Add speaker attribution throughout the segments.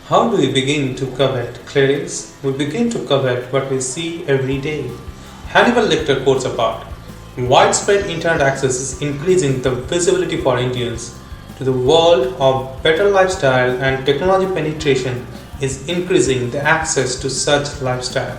Speaker 1: How do we begin to covet, Clarice? We begin to covet what we see every day. Hannibal Lecter quotes apart. Widespread internet access is increasing the visibility for Indians to the world of better lifestyle, and technology penetration is increasing the access to such lifestyle.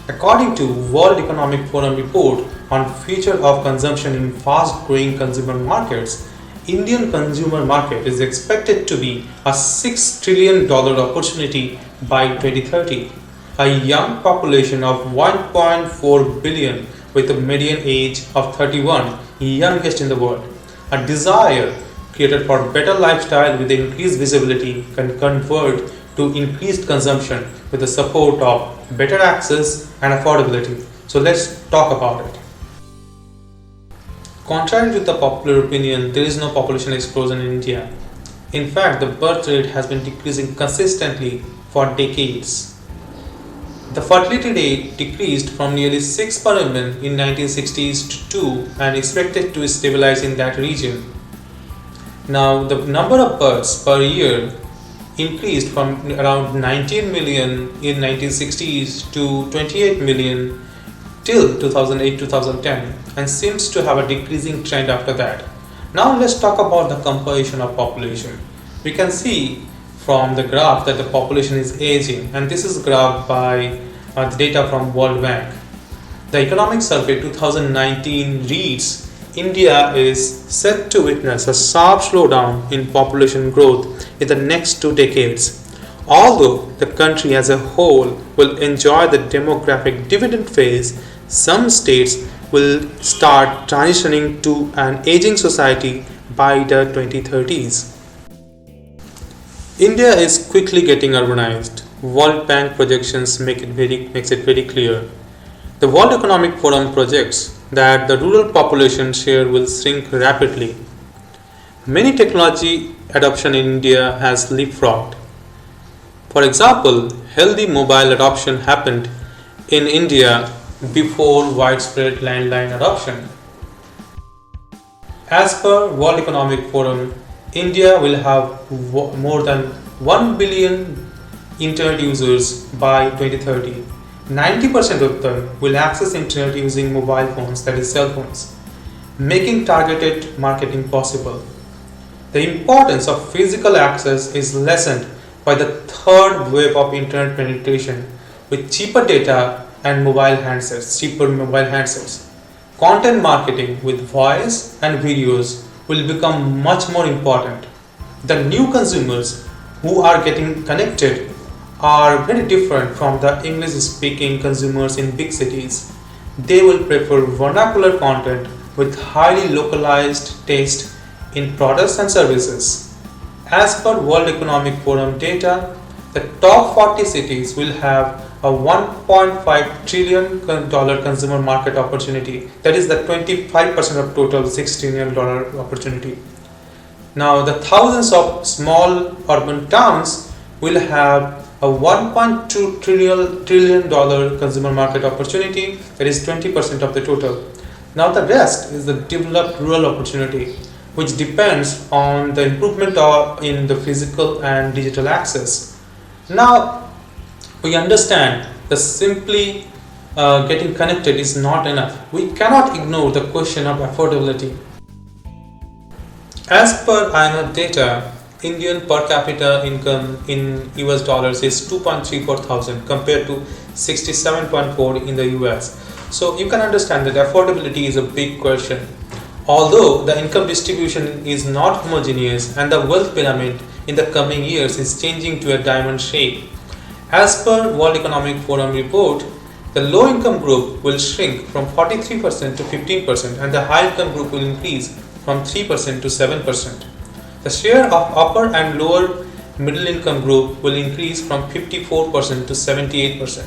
Speaker 1: According to World Economic Forum report on future of consumption in fast-growing consumer markets, Indian consumer market is expected to be a $6 trillion opportunity by 2030. A young population of 1.4 billion with a median age of 31, youngest in the world. A desire created for better lifestyle with increased visibility can convert to increased consumption with the support of better access and affordability. So let's talk about it. Contrary to the popular opinion, there is no population explosion in India. In fact, the birth rate has been decreasing consistently for decades. The fertility rate decreased from nearly 6 per woman in 1960s to 2 and expected to stabilize in that region. Now, the number of births per year increased from around 19 million in 1960s to 28 million till 2008-2010 and seems to have a decreasing trend after that. Now let's talk about the composition of population. We can see from the graph that the population is aging, and this is graph by the data from World Bank. The Economic Survey 2019 reads India is set to witness a sharp slowdown in population growth in the next 2 decades. Although the country as a whole will enjoy the demographic dividend phase, some states will start transitioning to an aging society by the 2030s. India is quickly getting urbanized. World Bank projections makes it very clear. The World Economic Forum projects that the rural population share will shrink rapidly. Many technology adoption in India has leapfrogged. For example, healthy mobile adoption happened in India before widespread landline adoption. As per World Economic Forum, India will have more than 1 billion internet users by 2030. 90% of them will access internet using mobile phones, that is cell phones, making targeted marketing possible. The importance of physical access is lessened by the third wave of internet penetration with cheaper data and cheaper mobile handsets. Content marketing with voice and videos will become much more important. The new consumers who are getting connected are very different from the English speaking consumers in big cities. They will prefer vernacular content with highly localized taste in products and services. As per World Economic Forum data, the top 40 cities will have a $1.5 trillion consumer market opportunity. That is the 25% of total $6 trillion opportunity. Now, the thousands of small urban towns will have a $1.2 trillion consumer market opportunity. That is 20% of the total. Now, the rest is the developed rural opportunity, which depends on the improvement in the physical and digital access. Now, we understand that simply getting connected is not enough. We cannot ignore the question of affordability. As per IMF data, Indian per capita income in US dollars is 2.34 thousand compared to 67.4 in the US. So you can understand that affordability is a big question. Although the income distribution is not homogeneous and the wealth pyramid in the coming years is changing to a diamond shape. As per World Economic Forum report, the low income group will shrink from 43% to 15% and the high income group will increase from 3% to 7%. The share of upper and lower middle income group will increase from 54% to 78%.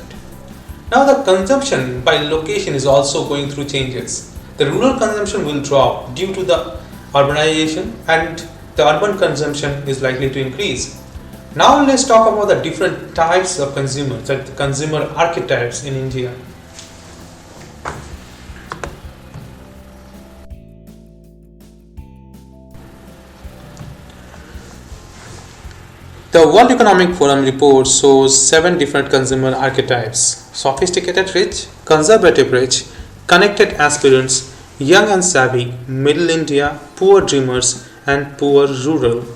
Speaker 1: Now the consumption by location is also going through changes. The rural consumption will drop due to the urbanization and the urban consumption is likely to increase. Now let's talk about the different types of consumers, the consumer archetypes in India. The World Economic Forum report shows 7 different consumer archetypes: sophisticated rich, conservative rich, connected aspirants, young and savvy, middle India, poor dreamers, and poor rural.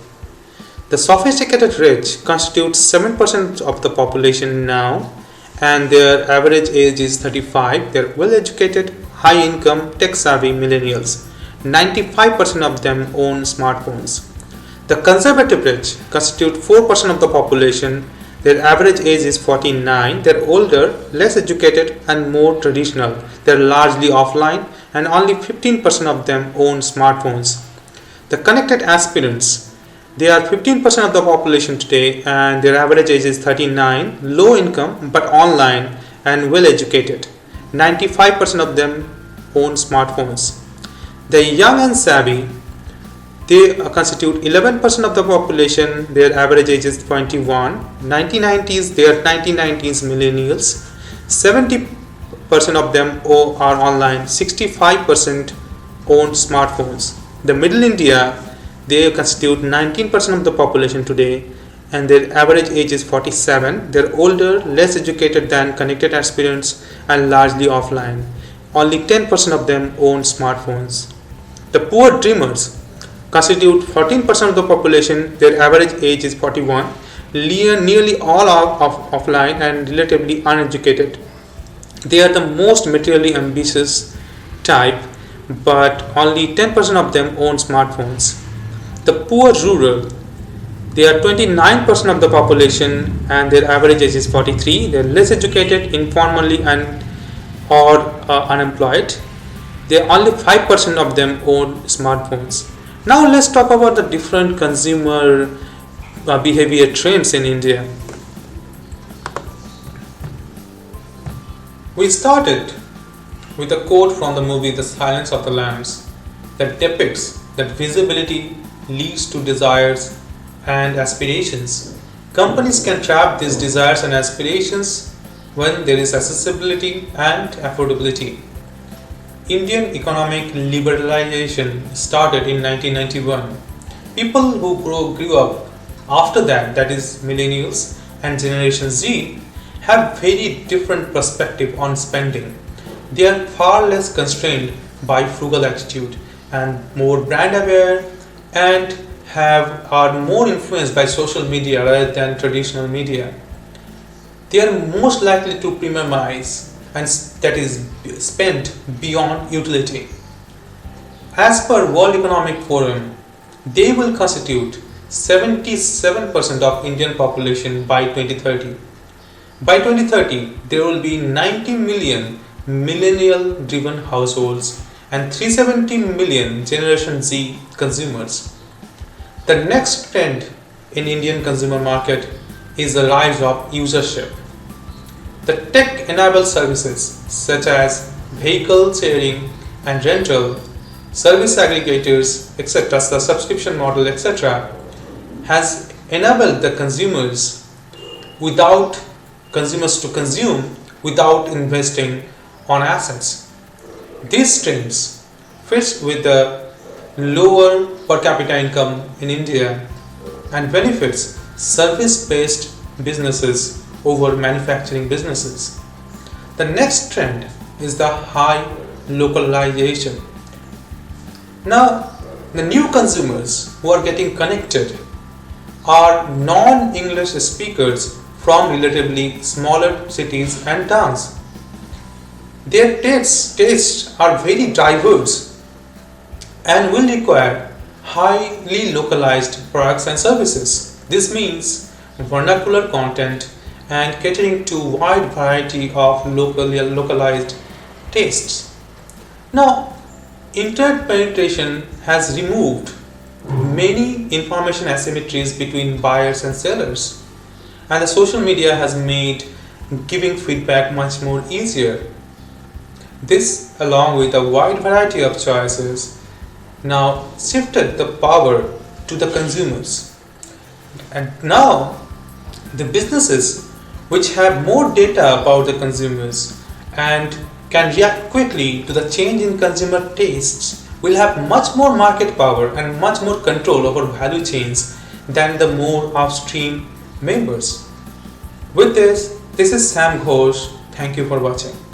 Speaker 1: The sophisticated rich constitute 7% of the population now, and their average age is 35. They are well educated, high income, tech savvy millennials. 95% of them own smartphones. The conservative rich constitute 4% of the population. Their average age is 49. They are older, less educated, and more traditional. They are largely offline, and only 15% of them own smartphones. The connected aspirants, they are 15% of the population today, and their average age is 39, low income but online and well educated. 95% of them own smartphones. The young and savvy, they constitute 11% of the population. Their average age is 21. 1990s, they are 1990s millennials. 70% of them are online. 65% own smartphones. The middle India, they constitute 19% of the population today, and their average age is 47. They're older, less educated than connected aspirants, and largely offline. Only 10% of them own smartphones. The poor dreamers constitute 14% of the population. Their average age is 41. Nearly all are offline and relatively uneducated. They are the most materially ambitious type, but only 10% of them own smartphones. The poor rural, they are 29% of the population, and their average age is 43. They are less educated, informally or unemployed. Only 5% of them own smartphones. Now let's talk about the different consumer behavior trends in India. We started with a quote from the movie The Silence of the Lambs that depicts that visibility leads to desires and aspirations. Companies can trap these desires and aspirations when there is accessibility and affordability. Indian economic liberalization started in 1991. People who grew up after that, that is millennials and Generation Z, have very different perspective on spending. They are far less constrained by frugal attitude and more brand aware, and are more influenced by social media rather than traditional media. They are most likely to premiumize, and that is spent beyond utility. As per World Economic Forum, they will constitute 77% of Indian population by 2030. By 2030, there will be 90 million millennial-driven households and 370 million Generation Z consumers. The next trend in Indian consumer market is the rise of usership. The tech-enabled services such as vehicle sharing and rental, service aggregators, etc., the subscription model, etc., has enabled the consumers to consume without investing on assets. These trends fits with the lower per capita income in India and benefits service-based businesses over manufacturing businesses. The next trend is the high localization. Now, the new consumers who are getting connected are non-English speakers from relatively smaller cities and towns. Their tastes are very diverse and will require highly localized products and services. This means vernacular content and catering to wide variety of localized tastes. Now, internet penetration has removed many information asymmetries between buyers and sellers, and the social media has made giving feedback much more easier. This, along with a wide variety of choices, now shifted the power to the consumers. And now, the businesses which have more data about the consumers and can react quickly to the change in consumer tastes will have much more market power and much more control over value chains than the more upstream members. With this is Sam Ghosh. Thank you for watching.